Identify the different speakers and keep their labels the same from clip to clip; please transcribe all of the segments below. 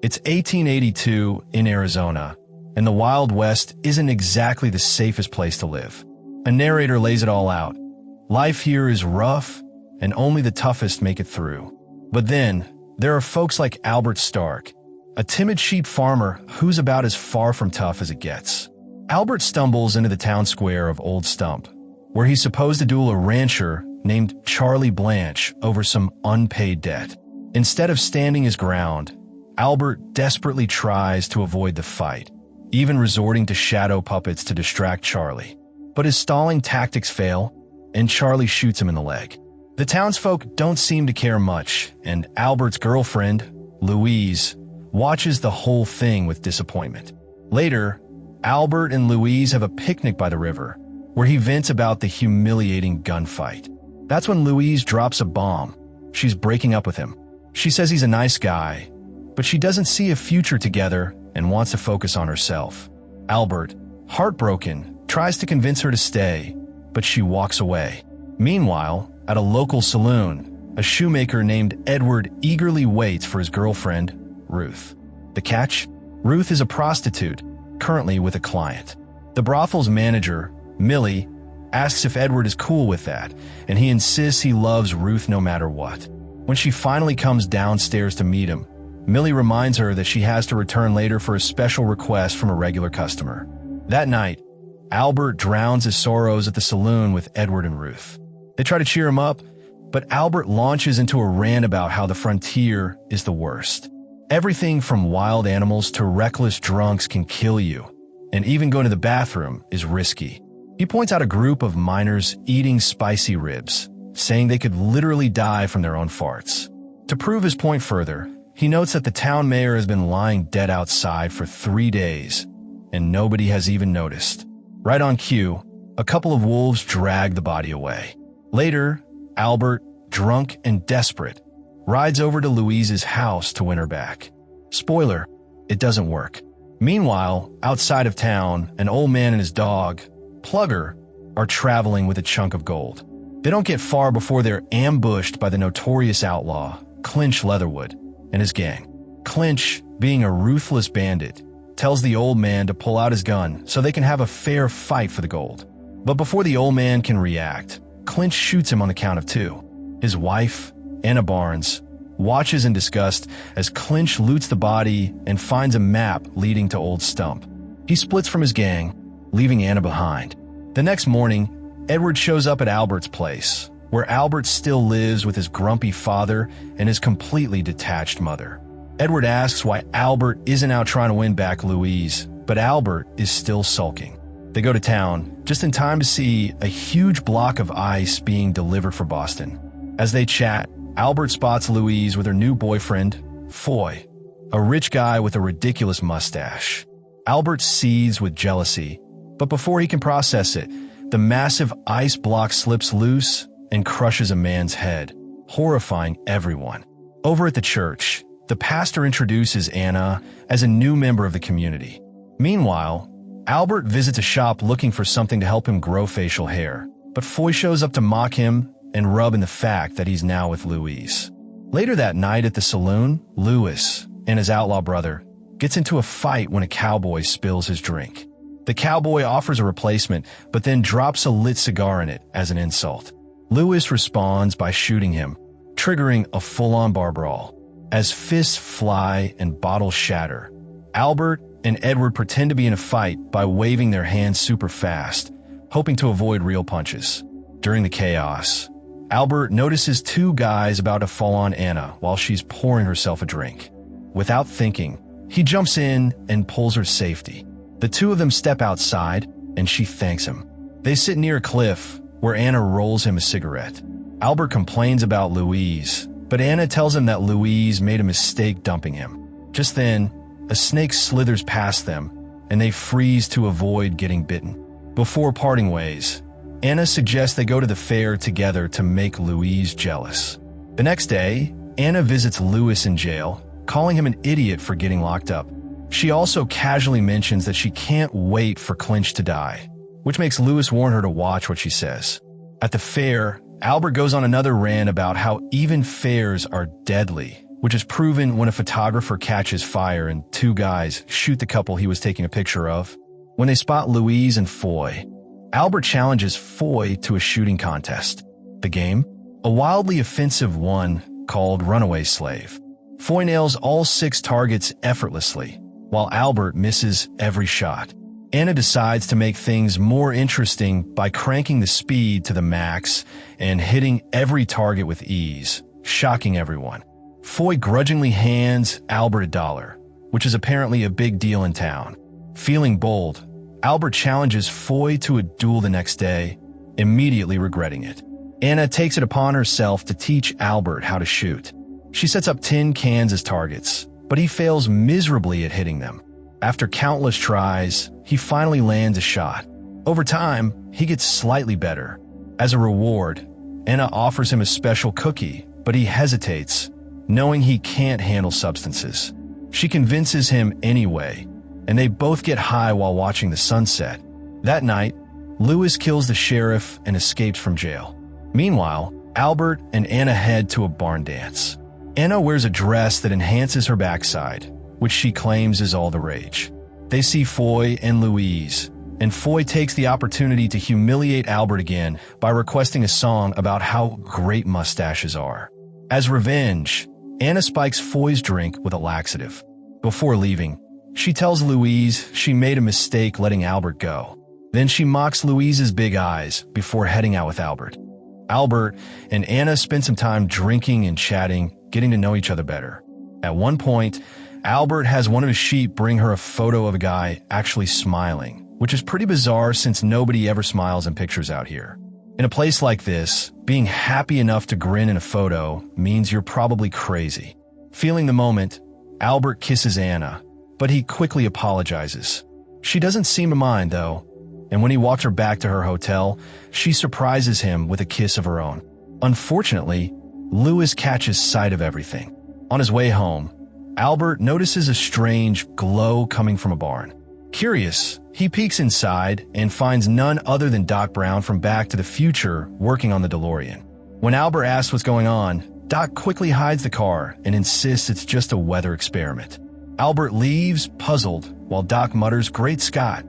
Speaker 1: It's 1882 in Arizona, and the Wild West isn't exactly the safest place to live. A narrator lays it all out. Life here is rough, and only the toughest make it through. But then, there are folks like Albert Stark, a timid sheep farmer who's about as far from tough as it gets. Albert stumbles into the town square of Old Stump, where he's supposed to duel a rancher named Charlie Blanche over some unpaid debt. Instead of standing his ground, Albert desperately tries to avoid the fight, even resorting to shadow puppets to distract Charlie. But his stalling tactics fail, and Charlie shoots him in the leg. The townsfolk don't seem to care much, and Albert's girlfriend, Louise, watches the whole thing with disappointment. Later, Albert and Louise have a picnic by the river, where he vents about the humiliating gunfight. That's when Louise drops a bomb. She's breaking up with him. She says he's a nice guy, but she doesn't see a future together and wants to focus on herself. Albert, heartbroken, tries to convince her to stay, but she walks away. Meanwhile, at a local saloon, a shoemaker named Edward eagerly waits for his girlfriend, Ruth. The catch? Ruth is a prostitute, currently with a client. The brothel's manager, Millie, asks if Edward is cool with that, and he insists he loves Ruth no matter what. When she finally comes downstairs to meet him, Millie reminds her that she has to return later for a special request from a regular customer. That night, Albert drowns his sorrows at the saloon with Edward and Ruth. They try to cheer him up, but Albert launches into a rant about how the frontier is the worst. Everything from wild animals to reckless drunks can kill you, and even going to the bathroom is risky. He points out a group of miners eating spicy ribs, saying they could literally die from their own farts. To prove his point further, he notes that the town mayor has been lying dead outside for 3 days, and nobody has even noticed. Right on cue, a couple of wolves drag the body away. Later, Albert, drunk and desperate, rides over to Louise's house to win her back. Spoiler, it doesn't work. Meanwhile, outside of town, an old man and his dog, Plugger, are traveling with a chunk of gold. They don't get far before they're ambushed by the notorious outlaw, Clinch Leatherwood, and his gang. Clinch, being a ruthless bandit, tells the old man to pull out his gun so they can have a fair fight for the gold. But before the old man can react, Clinch shoots him on the count of 2. His wife, Anna Barnes, watches in disgust as Clinch loots the body and finds a map leading to Old Stump. He splits from his gang, leaving Anna behind. The next morning, Edward shows up at Albert's place, where Albert still lives with his grumpy father and his completely detached mother. Edward asks why Albert isn't out trying to win back Louise, but Albert is still sulking. They go to town, just in time to see a huge block of ice being delivered for Boston. As they chat, Albert spots Louise with her new boyfriend, Foy, a rich guy with a ridiculous mustache. Albert seethes with jealousy, but before he can process it, the massive ice block slips loose and crushes a man's head, horrifying everyone. Over at the church, the pastor introduces Anna as a new member of the community. Meanwhile, Albert visits a shop looking for something to help him grow facial hair, but Foy shows up to mock him and rub in the fact that he's now with Louise. Later that night at the saloon, Louis and his outlaw brother gets into a fight when a cowboy spills his drink. The cowboy offers a replacement, but then drops a lit cigar in it as an insult. Louis responds by shooting him, triggering a full-on bar brawl. As fists fly and bottles shatter, Albert and Edward pretend to be in a fight by waving their hands super fast, hoping to avoid real punches. During the chaos, Albert notices 2 guys about to fall on Anna while she's pouring herself a drink. Without thinking, he jumps in and pulls her to safety. The 2 of them step outside, and she thanks him. They sit near a cliff, where Anna rolls him a cigarette. Albert complains about Louise, but Anna tells him that Louise made a mistake dumping him. Just then, a snake slithers past them, and they freeze to avoid getting bitten. Before parting ways, Anna suggests they go to the fair together to make Louise jealous. The next day, Anna visits Louis in jail, calling him an idiot for getting locked up. She also casually mentions that she can't wait for Clinch to die, which makes Louis warn her to watch what she says. At the fair, Albert goes on another rant about how even fairs are deadly, which is proven when a photographer catches fire and two guys shoot the couple he was taking a picture of. When they spot Louise and Foy, Albert challenges Foy to a shooting contest. The game? A wildly offensive one called Runaway Slave. Foy nails all 6 targets effortlessly, while Albert misses every shot. Anna decides to make things more interesting by cranking the speed to the max and hitting every target with ease, shocking everyone. Foy grudgingly hands Albert $1, which is apparently a big deal in town. Feeling bold, Albert challenges Foy to a duel the next day, immediately regretting it. Anna takes it upon herself to teach Albert how to shoot. She sets up tin cans as targets, but he fails miserably at hitting them. After countless tries, he finally lands a shot. Over time, he gets slightly better. As a reward, Anna offers him a special cookie, but he hesitates, knowing he can't handle substances. She convinces him anyway, and they both get high while watching the sunset. That night, Lewis kills the sheriff and escapes from jail. Meanwhile, Albert and Anna head to a barn dance. Anna wears a dress that enhances her backside, which she claims is all the rage. They see Foy and Louise, and Foy takes the opportunity to humiliate Albert again by requesting a song about how great mustaches are. As revenge, Anna spikes Foy's drink with a laxative. Before leaving, she tells Louise she made a mistake letting Albert go. Then she mocks Louise's big eyes before heading out with Albert. Albert and Anna spend some time drinking and chatting, getting to know each other better. At one point, Albert has one of his sheep bring her a photo of a guy actually smiling, which is pretty bizarre since nobody ever smiles in pictures out here. In a place like this, being happy enough to grin in a photo means you're probably crazy. Feeling the moment, Albert kisses Anna, but he quickly apologizes. She doesn't seem to mind, though, and when he walks her back to her hotel, she surprises him with a kiss of her own. Unfortunately, Lewis catches sight of everything. On his way home, Albert notices a strange glow coming from a barn. Curious, he peeks inside and finds none other than Doc Brown from Back to the Future working on the DeLorean. When Albert asks what's going on, Doc quickly hides the car and insists it's just a weather experiment. Albert leaves, puzzled, while Doc mutters, "Great Scott."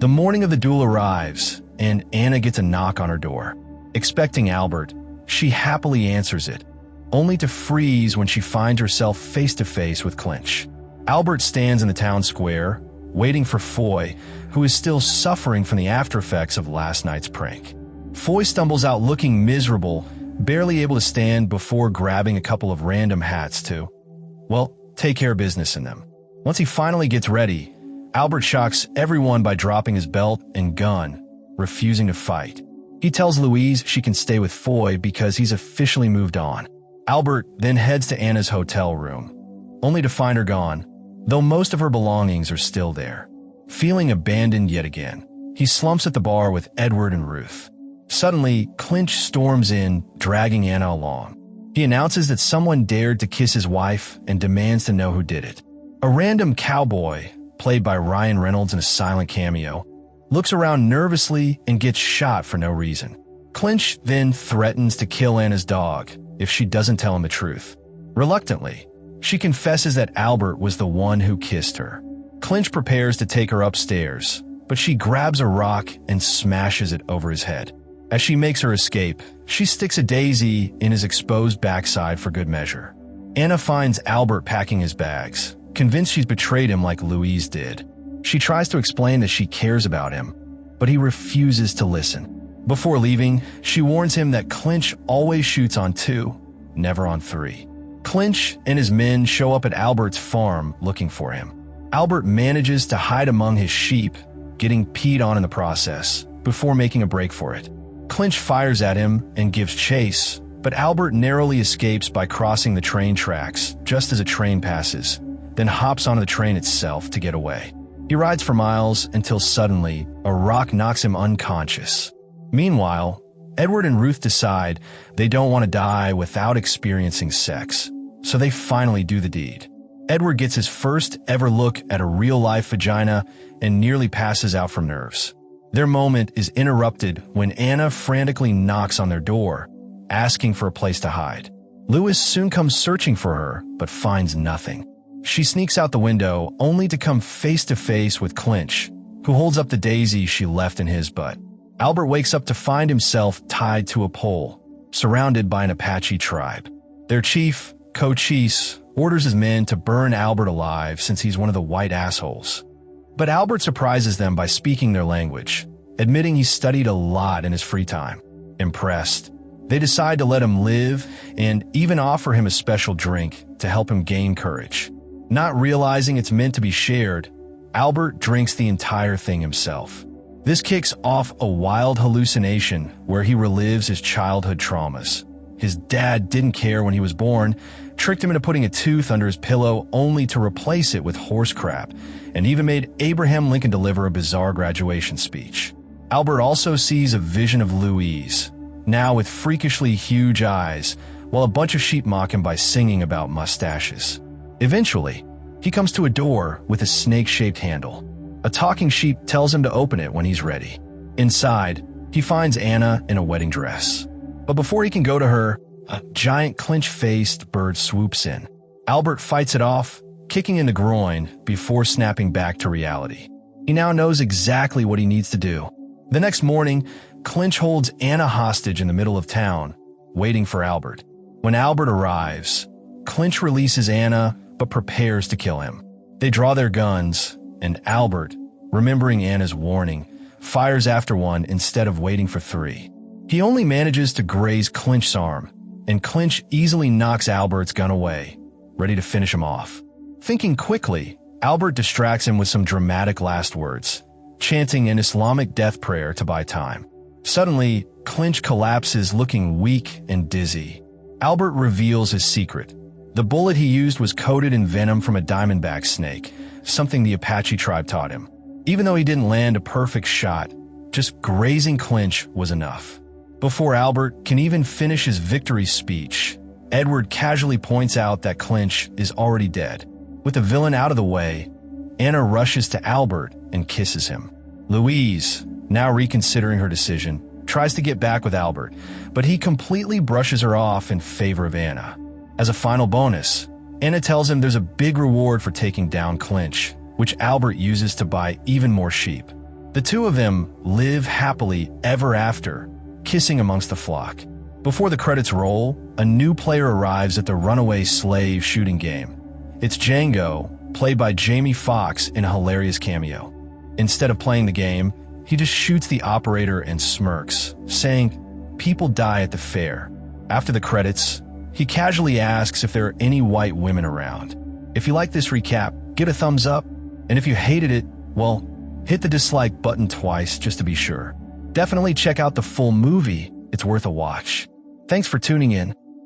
Speaker 1: The morning of the duel arrives, and Anna gets a knock on her door. Expecting Albert, she happily answers it, only to freeze when she finds herself face-to-face with Clinch. Albert stands in the town square, waiting for Foy, who is still suffering from the aftereffects of last night's prank. Foy stumbles out looking miserable, barely able to stand before grabbing a couple of random hats to, well, take care of business in them. Once he finally gets ready, Albert shocks everyone by dropping his belt and gun, refusing to fight. He tells Louise she can stay with Foy because he's officially moved on. Albert then heads to Anna's hotel room, only to find her gone, though most of her belongings are still there. Feeling abandoned yet again, he slumps at the bar with Edward and Ruth. Suddenly, Clinch storms in, dragging Anna along. He announces that someone dared to kiss his wife and demands to know who did it. A random cowboy, played by Ryan Reynolds in a silent cameo, looks around nervously and gets shot for no reason. Clinch then threatens to kill Anna's dog if she doesn't tell him the truth. Reluctantly, she confesses that Albert was the one who kissed her. Clinch prepares to take her upstairs, but she grabs a rock and smashes it over his head. As she makes her escape, she sticks a daisy in his exposed backside for good measure. Anna finds Albert packing his bags, convinced she's betrayed him like Louise did. She tries to explain that she cares about him, but he refuses to listen. Before leaving, she warns him that Clinch always shoots on 2, never on 3. Clinch and his men show up at Albert's farm looking for him. Albert manages to hide among his sheep, getting peed on in the process, before making a break for it. Clinch fires at him and gives chase, but Albert narrowly escapes by crossing the train tracks just as a train passes, then hops onto the train itself to get away. He rides for miles until suddenly a rock knocks him unconscious. Meanwhile, Edward and Ruth decide they don't want to die without experiencing sex, so they finally do the deed. Edward gets his first ever look at a real-life vagina and nearly passes out from nerves. Their moment is interrupted when Anna frantically knocks on their door, asking for a place to hide. Lewis soon comes searching for her, but finds nothing. She sneaks out the window, only to come face to face with Clinch, who holds up the daisy she left in his butt. Albert wakes up to find himself tied to a pole, surrounded by an Apache tribe. Their chief, Cochise, orders his men to burn Albert alive since he's one of the white assholes. But Albert surprises them by speaking their language, admitting he studied a lot in his free time. Impressed, they decide to let him live and even offer him a special drink to help him gain courage. Not realizing it's meant to be shared, Albert drinks the entire thing himself. This kicks off a wild hallucination where he relives his childhood traumas. His dad didn't care when he was born, tricked him into putting a tooth under his pillow only to replace it with horse crap, and even made Abraham Lincoln deliver a bizarre graduation speech. Albert also sees a vision of Louise, now with freakishly huge eyes, while a bunch of sheep mock him by singing about mustaches. Eventually, he comes to a door with a snake-shaped handle. A talking sheep tells him to open it when he's ready. Inside, he finds Anna in a wedding dress. But before he can go to her, a giant clinch-faced bird swoops in. Albert fights it off, kicking in the groin before snapping back to reality. He now knows exactly what he needs to do. The next morning, Clinch holds Anna hostage in the middle of town, waiting for Albert. When Albert arrives, Clinch releases Anna but prepares to kill him. They draw their guns, and Albert, remembering Anna's warning, fires after one instead of waiting for three. He only manages to graze Clinch's arm, and Clinch easily knocks Albert's gun away, ready to finish him off. Thinking quickly, Albert distracts him with some dramatic last words, chanting an Islamic death prayer to buy time. Suddenly, Clinch collapses looking weak and dizzy. Albert reveals his secret. The bullet he used was coated in venom from a diamondback snake, something the Apache tribe taught him. Even though he didn't land a perfect shot, just grazing Clinch was enough. Before Albert can even finish his victory speech, Edward casually points out that Clinch is already dead. With the villain out of the way, Anna rushes to Albert and kisses him. Louise, now reconsidering her decision, tries to get back with Albert, but he completely brushes her off in favor of Anna. As a final bonus, Anna tells him there's a big reward for taking down Clinch, which Albert uses to buy even more sheep. The two of them live happily ever after, kissing amongst the flock. Before the credits roll, a new player arrives at the runaway slave shooting game. It's Django, played by Jamie Foxx in a hilarious cameo. Instead of playing the game, he just shoots the operator and smirks, saying, "People die at the fair." After the credits, he casually asks if there are any white women around. If you like this recap, give a thumbs up, and if you hated it, well, hit the dislike button twice just to be sure. Definitely check out the full movie, it's worth a watch. Thanks for tuning in.